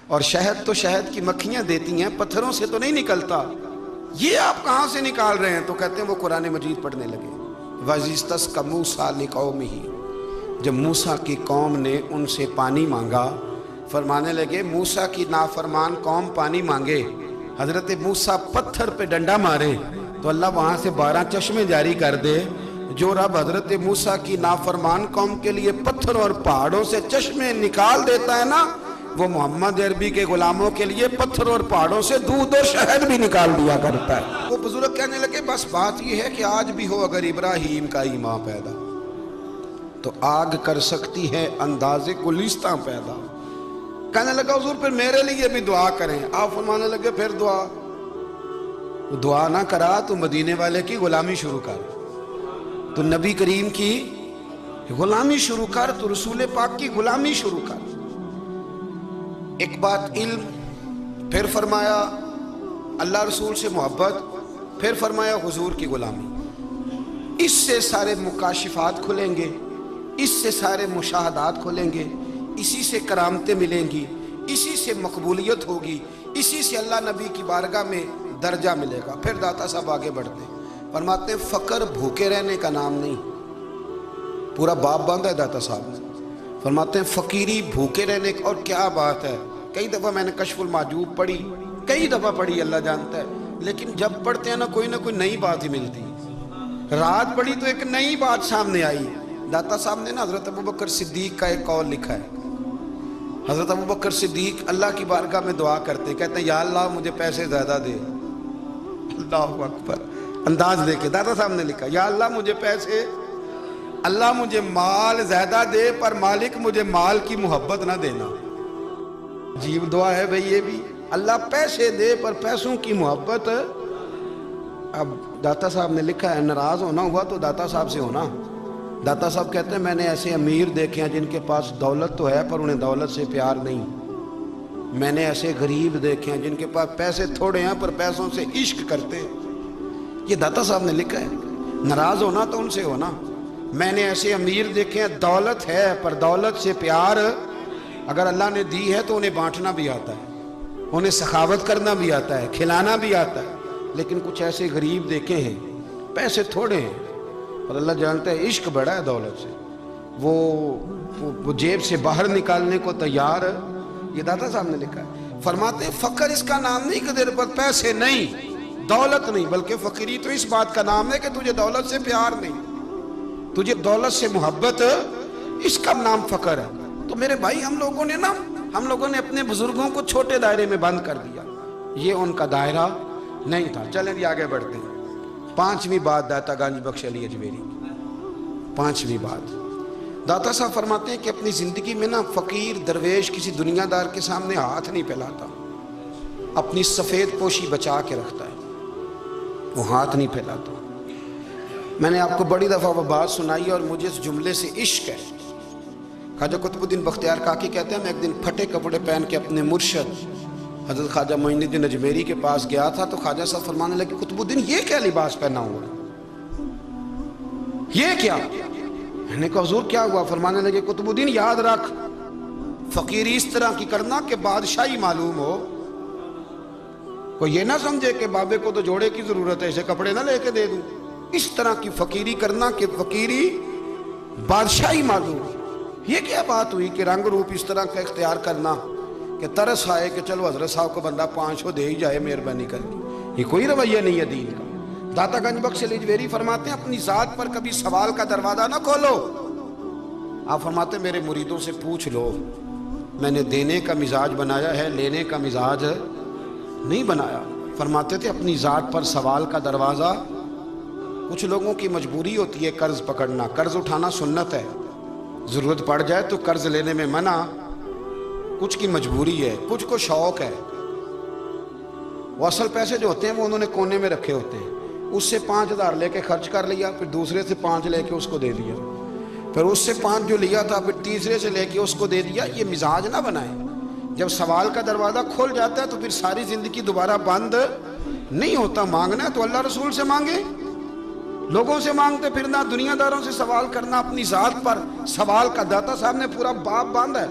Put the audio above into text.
اور شہد تو شہد کی مکھیاں دیتی ہیں، پتھروں سے تو نہیں نکلتا، یہ آپ کہاں سے نکال رہے ہیں؟ تو کہتے ہیں وہ قرآن مجید پڑھنے لگے۔ وَإِذِ اسْتَسْقَى مُوسَىٰ لِقَوْمِهِ، جب موسیٰ کی قوم نے ان سے پانی مانگا، فرمانے لگے موسیٰ کی نافرمان قوم پانی مانگے، حضرت موسیٰ پتھر پہ ڈنڈا مارے تو اللہ وہاں سے 12 چشمے جاری کر دے۔ جو رب حضرت موسیٰ کی نافرمان قوم کے لیے پتھر اور پہاڑوں سے چشمے نکال دیتا ہے نا، وہ محمد عربی کے غلاموں کے لیے پتھر اور پہاڑوں سے دودھ اور شہد بھی نکال دیا کرتا ہے۔ وہ بزرگ کہنے لگے بس بات یہ ہے کہ آج بھی ہو اگر ابراہیم کا ایمان پیدا تو آگ کر سکتی ہے انداز گلستاں پیدا۔ کہنے لگا حضور پھر میرے لیے بھی دعا کریں۔ آپ فرمانے لگے پھر دعا نہ کرا تو مدینے والے کی غلامی شروع کر، تو نبی کریم کی غلامی شروع کر، تو رسول پاک کی غلامی شروع کر۔ ایک بات علم، پھر فرمایا اللہ رسول سے محبت، پھر فرمایا حضور کی غلامی۔ اس سے سارے مکاشفات کھلیں گے، اس سے سارے مشاہدات کھلیں گے، اسی سے کرامتیں ملیں گی، اسی سے مقبولیت ہوگی، اسی سے اللہ نبی کی بارگاہ میں درجہ ملے گا۔ پھر داتا صاحب آگے بڑھتے ہیں، فرماتے ہیں فقر بھوکے رہنے کا نام نہیں، پورا باب باندھا ہے داتا صاحب نے۔ فرماتے ہیں فقیری بھوکے رہنے کا، اور کیا بات ہے، کئی دفعہ میں نے کشف المحجوب پڑھی، کئی دفعہ پڑھی، اللہ جانتا ہے، لیکن جب پڑھتے ہیں نہ کوئی نئی بات ہی ملتی۔ رات پڑھی تو ایک نئی بات سامنے آئی۔ داتا صاحب نے نا حضرت ابوبکر صدیق کا ایک قول لکھا ہے۔ حضرت ابوبکر صدیق اللہ کی بارگاہ میں دعا کرتے، کہتے ہیں یا اللہ مجھے پیسے زیادہ دے۔ اللہ اکبر، انداز دے کے داتا صاحب نے لکھا یا اللہ مجھے پیسے، اللہ مجھے مال زیادہ دے پر مالک مجھے مال کی محبت نہ دینا۔ عجیب دعا ہے بھئی یہ بھی، اللہ پیسے دے پر پیسوں کی محبت۔ اب داتا صاحب نے لکھا ہے ناراض ہونا ہوا تو داتا صاحب سے ہونا۔ داتا صاحب کہتے ہیں میں نے ایسے امیر دیکھے ہیں جن کے پاس دولت تو ہے پر انہیں دولت سے پیار نہیں، میں نے ایسے غریب دیکھے ہیں جن کے پاس پیسے تھوڑے ہیں پر پیسوں سے عشق کرتے ہیں۔ یہ داتا صاحب نے لکھا ہے، ناراض ہونا تو ان سے ہونا۔ میں نے ایسے امیر دیکھے ہیں دولت ہے پر دولت سے پیار اگر اللہ نے دی ہے تو انہیں بانٹنا بھی آتا ہے، انہیں سخاوت کرنا بھی آتا ہے، کھلانا بھی آتا ہے، لیکن کچھ ایسے غریب دیکھے ہیں پیسے تھوڑے ہیں اور اللہ جانتا ہے عشق بڑا ہے دولت سے، وہ جیب سے باہر نکالنے کو تیار ہے۔ یہ داتا صاحب نے لکھا ہے۔ فرماتے ہیں فقر اس کا نام نہیں کہ تیرے پر پیسے نہیں، دولت نہیں، بلکہ فقیری تو اس بات کا نام ہے کہ تجھے دولت سے پیار نہیں، تجھے دولت سے محبت، اس کا نام فقر ہے۔ تو میرے بھائی ہم لوگوں نے اپنے بزرگوں کو چھوٹے دائرے میں بند کر دیا، یہ ان کا دائرہ نہیں تھا۔ چلیں جی آگے بڑھتے ہیں۔ 5ویں بات داتا گنج بخش علی اجمیری، 5ویں بات داتا صاحب فرماتے ہیں کہ اپنی زندگی میں نا فقیر درویش کسی دنیا دار کے سامنے ہاتھ نہیں پھیلاتا، اپنی سفید پوشی بچا کے رکھتا ہے، وہ ہاتھ نہیں پھیلاتا۔ میں نے آپ کو بڑی دفعہ وہ بات سنائی اور مجھے اس جملے سے عشق ہے۔ خواجہ قطب الدین بختیار کاکی کہتے ہیں میں ایک دن پھٹے کپڑے پہن کے اپنے مرشد حضرت خواجہ معین الدین اجمیری کے پاس گیا تھا تو خواجہ صاحب فرمانے لگے قطب الدین یہ کیا لباس پہنا ہوا ہے، یہ کیا؟ میں نے کہا حضور کیا ہوا؟ فرمانے لگے قطب الدین یاد رکھ فقیری اس طرح کی کرنا کہ بادشاہی معلوم ہو، کوئی یہ نہ سمجھے کہ بابے کو تو جوڑے کی ضرورت ہے اسے کپڑے نہ لے کے دے دوں، اس طرح کی فقیری کرنا کہ فقیری بادشاہی معلوم ہو۔ یہ کیا بات ہوئی کہ رنگ روپ اس طرح کا اختیار کرنا کہ ترس آئے کہ چلو حضرت صاحب کو بندہ 500 دے ہی جائے مہربانی کر کے، یہ کوئی رویہ نہیں ہے دین کا۔ داتا گنج بخش علی اجمیری فرماتے ہیں اپنی ذات پر کبھی سوال کا دروازہ نہ کھولو۔ آپ فرماتے ہیں میرے مریدوں سے پوچھ لو، میں نے دینے کا مزاج بنایا ہے، لینے کا مزاج نہیں بنایا۔ فرماتے تھے اپنی ذات پر سوال کا دروازہ، کچھ لوگوں کی مجبوری ہوتی ہے قرض پکڑنا، قرض اٹھانا سنت ہے، ضرورت پڑ جائے تو قرض لینے میں منع، کچھ کی مجبوری ہے، کچھ کو شوق ہے، وہ اصل پیسے جو ہوتے ہیں وہ انہوں نے کونے میں رکھے ہوتے ہیں، اس سے 5000 لے کے خرچ کر لیا، پھر دوسرے سے 5 لے کے اس کو دے دیا، پھر اس سے 5 جو لیا تھا پھر تیسرے سے لے کے اس کو دے دیا۔ یہ مزاج نہ بنائیں، جب سوال کا دروازہ کھل جاتا ہے تو پھر ساری زندگی دوبارہ بند نہیں ہوتا۔ مانگنا ہے تو اللہ رسول سے مانگے، لوگوں سے مانگتے پھرنا، دنیا داروں سے سوال کرنا، اپنی ذات پر سوال کا داتا صاحب نے پورا باب باندھا ہے۔